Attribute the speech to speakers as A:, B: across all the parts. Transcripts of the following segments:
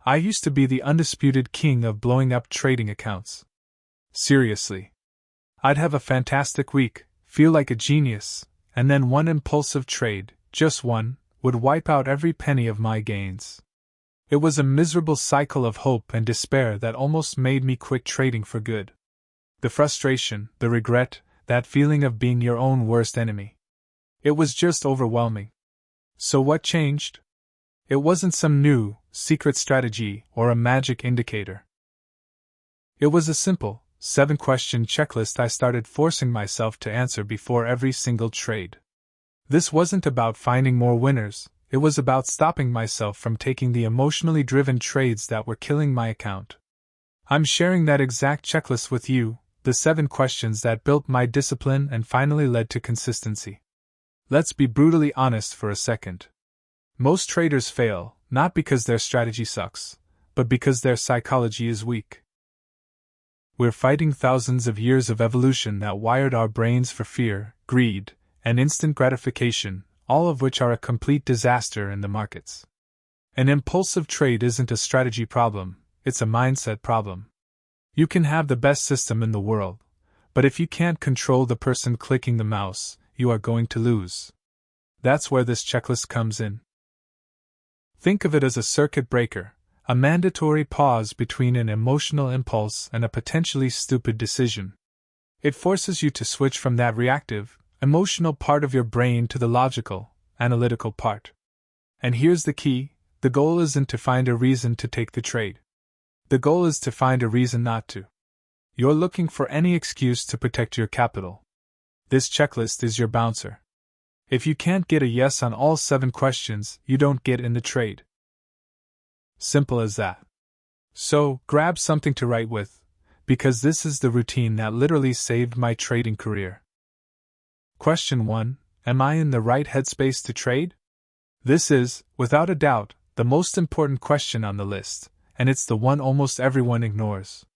A: I used to be the undisputed king of blowing up trading accounts. Seriously. I'd have a fantastic week, feel like a genius, and then one impulsive trade, just one, would wipe out every penny of my gains. It was a miserable cycle of hope and despair that almost made me quit trading for good. The frustration, the regret, that feeling of being your own worst enemy. It was just overwhelming. So what changed? It wasn't some new, secret strategy or a magic indicator. It was a simple, 7-question checklist I started forcing myself to answer before every single trade. This wasn't about finding more winners, it was about stopping myself from taking the emotionally driven trades that were killing my account. I'm sharing that exact checklist with you, the 7 questions that built my discipline and finally led to consistency. Let's be brutally honest for a second. Most traders fail, not because their strategy sucks, but because their psychology is weak. We're fighting thousands of years of evolution that wired our brains for fear, greed, and instant gratification, all of which are a complete disaster in the markets. An impulsive trade isn't a strategy problem, it's a mindset problem. You can have the best system in the world, but if you can't control the person clicking the mouse, you are going to lose. That's where this checklist comes in. Think of it as a circuit breaker, a mandatory pause between an emotional impulse and a potentially stupid decision. It forces you to switch from that reactive, emotional part of your brain to the logical, analytical part. And here's the key: the goal isn't to find a reason to take the trade. The goal is to find a reason not to. You're looking for any excuse to protect your capital. This checklist is your bouncer. If you can't get a yes on all 7 questions, you don't get in the trade. Simple as that. So, grab something to write with, because this is the routine that literally saved my trading career. Question 1. Am I in the right headspace to trade? This is, without a doubt, the most important question on the list, and it's the one almost everyone ignores.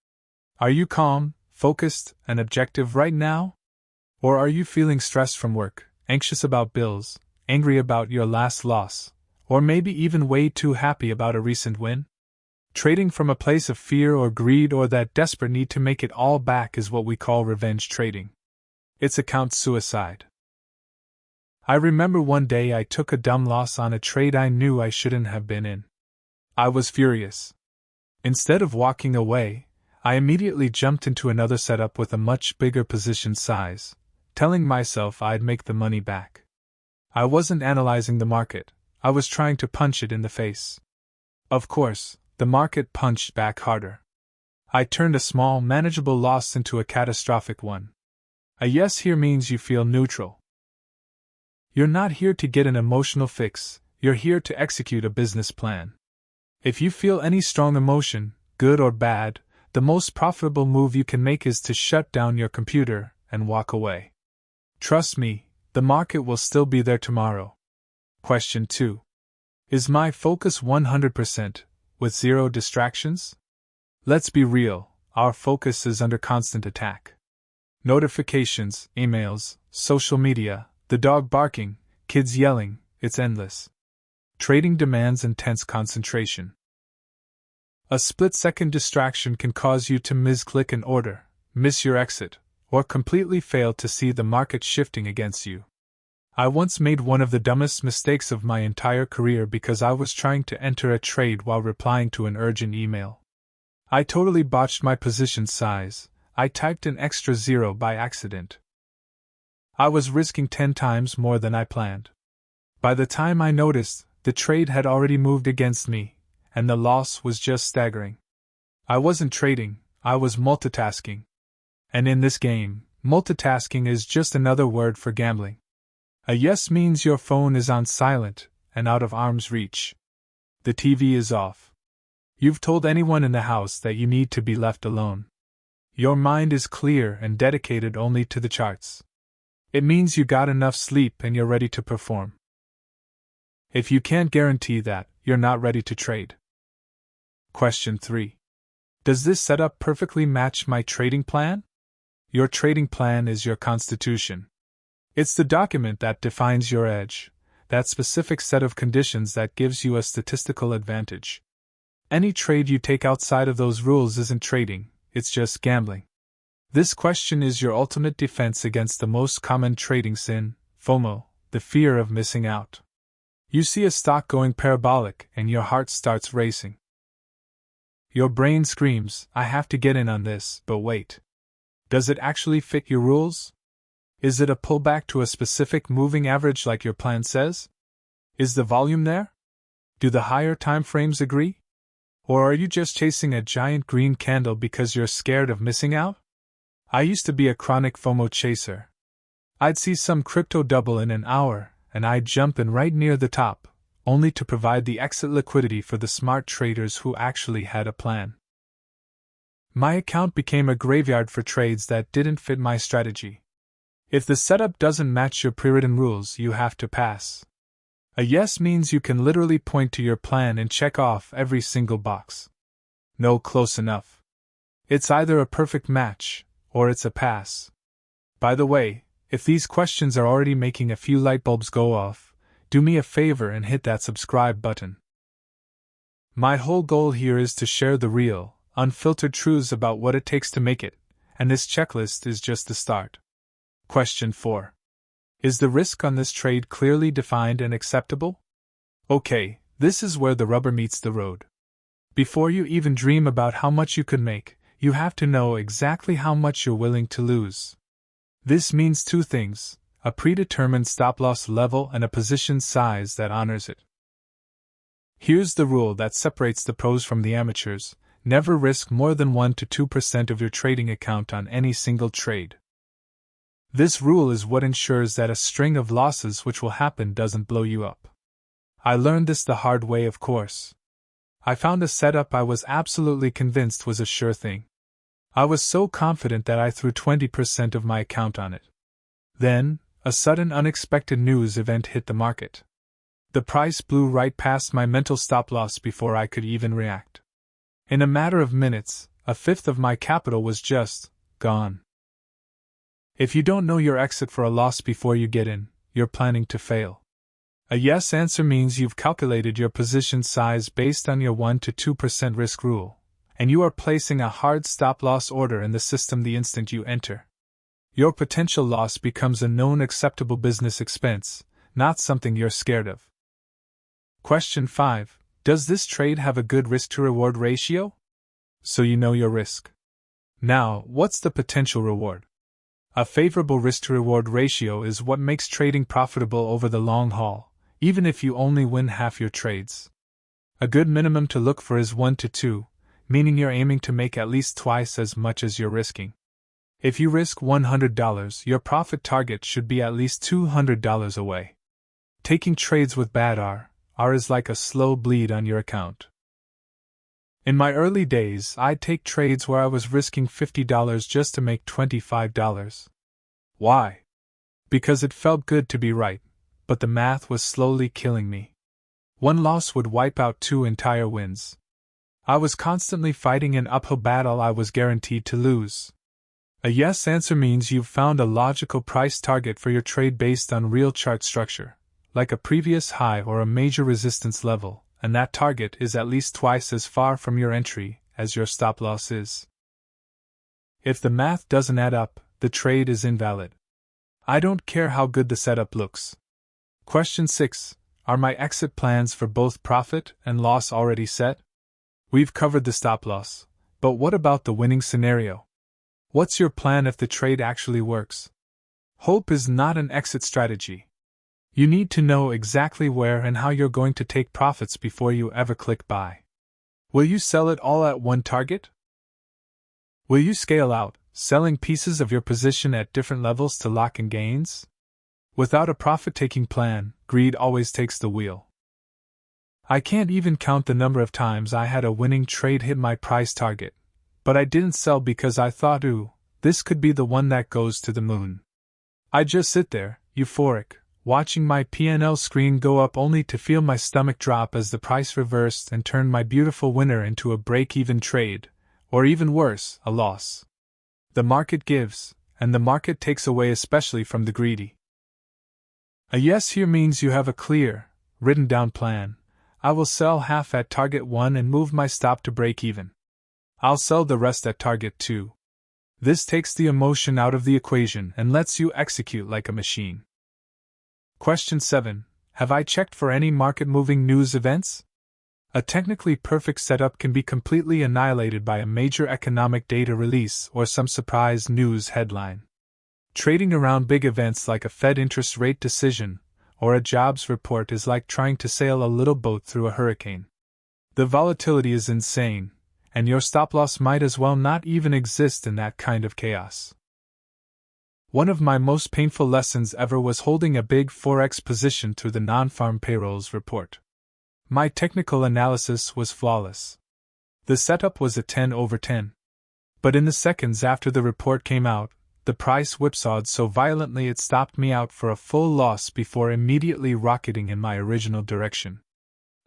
A: Are you calm, focused, and objective right now? Or are you feeling stressed from work, anxious about bills, angry about your last loss, or maybe even way too happy about a recent win? Trading from a place of fear or greed or that desperate need to make it all back is what we call revenge trading. It's account suicide. I remember one day I took a dumb loss on a trade I knew I shouldn't have been in. I was furious. Instead of walking away, I immediately jumped into another setup with a much bigger position size, telling myself I'd make the money back. I wasn't analyzing the market, I was trying to punch it in the face. Of course, the market punched back harder. I turned a small, manageable loss into a catastrophic one. A yes here means you feel neutral. You're not here to get an emotional fix, you're here to execute a business plan. If you feel any strong emotion, good or bad, the most profitable move you can make is to shut down your computer and walk away. Trust me, the market will still be there tomorrow. Question 2. Is my focus 100%, with 0 distractions? Let's be real, our focus is under constant attack. Notifications, emails, social media, the dog barking, kids yelling, it's endless. Trading demands intense concentration. A split-second distraction can cause you to misclick an order, miss your exit, or completely fail to see the market shifting against you. I once made one of the dumbest mistakes of my entire career because I was trying to enter a trade while replying to an urgent email. I totally botched my position size. I typed an extra 0 by accident. I was risking 10 times more than I planned. By the time I noticed, the trade had already moved against me, and the loss was just staggering. I wasn't trading, I was multitasking. And in this game, multitasking is just another word for gambling. A yes means your phone is on silent and out of arm's reach. The TV is off. You've told anyone in the house that you need to be left alone. Your mind is clear and dedicated only to the charts. It means you got enough sleep and you're ready to perform. If you can't guarantee that, you're not ready to trade. Question 3. Does this setup perfectly match my trading plan? Your trading plan is your constitution. It's the document that defines your edge, that specific set of conditions that gives you a statistical advantage. Any trade you take outside of those rules isn't trading, it's just gambling. This question is your ultimate defense against the most common trading sin, FOMO, the fear of missing out. You see a stock going parabolic and your heart starts racing. Your brain screams, I have to get in on this, but wait. Does it actually fit your rules? Is it a pullback to a specific moving average like your plan says? Is the volume there? Do the higher time frames agree? Or are you just chasing a giant green candle because you're scared of missing out? I used to be a chronic FOMO chaser. I'd see some crypto double in an hour, and I'd jump in right near the top, only to provide the exit liquidity for the smart traders who actually had a plan. My account became a graveyard for trades that didn't fit my strategy. If the setup doesn't match your pre-written rules, you have to pass. A yes means you can literally point to your plan and check off every single box. No, close enough. It's either a perfect match, or it's a pass. By the way, if these questions are already making a few light bulbs go off, do me a favor and hit that subscribe button. My whole goal here is to share the real, unfiltered truths about what it takes to make it, and this checklist is just the start. Question 4. Is the risk on this trade clearly defined and acceptable? Okay, this is where the rubber meets the road. Before you even dream about how much you could make, you have to know exactly how much you're willing to lose. This means two things: a predetermined stop-loss level and a position size that honors it. Here's the rule that separates the pros from the amateurs: never risk more than 1 to 2% of your trading account on any single trade. This rule is what ensures that a string of losses which will happen doesn't blow you up. I learned this the hard way, of course. I found a setup I was absolutely convinced was a sure thing. I was so confident that I threw 20% of my account on it. Then, a sudden unexpected news event hit the market. The price blew right past my mental stop-loss before I could even react. In a matter of minutes, a fifth of my capital was just gone. If you don't know your exit for a loss before you get in, you're planning to fail. A yes answer means you've calculated your position size based on your 1 to 2% risk rule, and you are placing a hard stop-loss order in the system the instant you enter. Your potential loss becomes a known acceptable business expense, not something you're scared of. Question 5. Does this trade have a good risk-to-reward ratio? So you know your risk. Now, what's the potential reward? A favorable risk-to-reward ratio is what makes trading profitable over the long haul, even if you only win half your trades. A good minimum to look for is 1 to 2, meaning you're aiming to make at least twice as much as you're risking. If you risk $100, your profit target should be at least $200 away. Taking trades with bad R is like a slow bleed on your account. In my early days, I'd take trades where I was risking $50 just to make $25. Why? Because it felt good to be right, but the math was slowly killing me. One loss would wipe out 2 entire wins. I was constantly fighting an uphill battle I was guaranteed to lose. A yes answer means you've found a logical price target for your trade based on real chart structure, like a previous high or a major resistance level, and that target is at least twice as far from your entry as your stop-loss is. If the math doesn't add up, the trade is invalid. I don't care how good the setup looks. Question 6. Are my exit plans for both profit and loss already set? We've covered the stop-loss, but what about the winning scenario? What's your plan if the trade actually works? Hope is not an exit strategy. You need to know exactly where and how you're going to take profits before you ever click buy. Will you sell it all at one target? Will you scale out, selling pieces of your position at different levels to lock in gains? Without a profit-taking plan, greed always takes the wheel. I can't even count the number of times I had a winning trade hit my price target, but I didn't sell because I thought, ooh, this could be the one that goes to the moon. I'd just sit there, euphoric, watching my P&L screen go up only to feel my stomach drop as the price reversed and turned my beautiful winner into a break-even trade, or even worse, a loss. The market gives, and the market takes away, especially from the greedy. A yes here means you have a clear, written-down plan, I will sell half at target 1 and move my stop to break even. I'll sell the rest at target 2. This takes the emotion out of the equation and lets you execute like a machine. Question 7. Have I checked for any market-moving news events? A technically perfect setup can be completely annihilated by a major economic data release or some surprise news headline. Trading around big events like a Fed interest rate decision or a jobs report is like trying to sail a little boat through a hurricane. The volatility is insane, and your stop-loss might as well not even exist in that kind of chaos. One of my most painful lessons ever was holding a big Forex position through the non-farm payrolls report. My technical analysis was flawless. The setup was a 10/10. But in the seconds after the report came out, the price whipsawed so violently it stopped me out for a full loss before immediately rocketing in my original direction.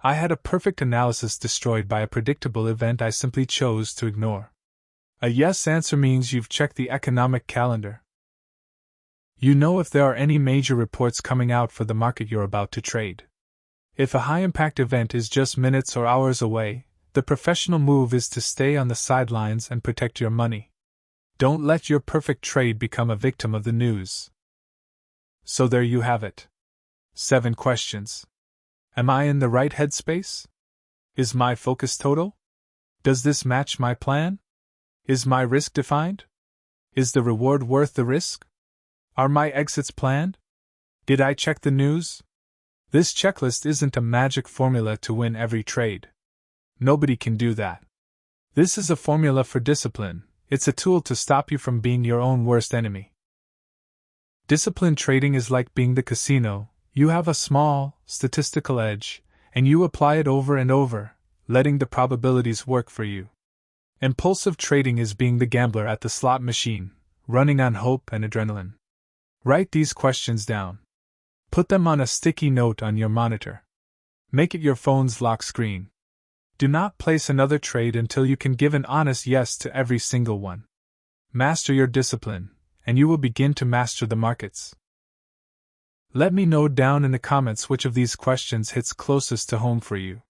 A: I had a perfect analysis destroyed by a predictable event I simply chose to ignore. A yes answer means you've checked the economic calendar. You know if there are any major reports coming out for the market you're about to trade. If a high-impact event is just minutes or hours away, the professional move is to stay on the sidelines and protect your money. Don't let your perfect trade become a victim of the news. So there you have it. 7 questions. Am I in the right headspace? Is my focus total? Does this match my plan? Is my risk defined? Is the reward worth the risk? Are my exits planned? Did I check the news? This checklist isn't a magic formula to win every trade. Nobody can do that. This is a formula for discipline. It's a tool to stop you from being your own worst enemy. Disciplined trading is like being the casino. You have a small, statistical edge, and you apply it over and over, letting the probabilities work for you. Impulsive trading is being the gambler at the slot machine, running on hope and adrenaline. Write these questions down. Put them on a sticky note on your monitor. Make it your phone's lock screen. Do not place another trade until you can give an honest yes to every single one. Master your discipline, and you will begin to master the markets. Let me know down in the comments which of these questions hits closest to home for you.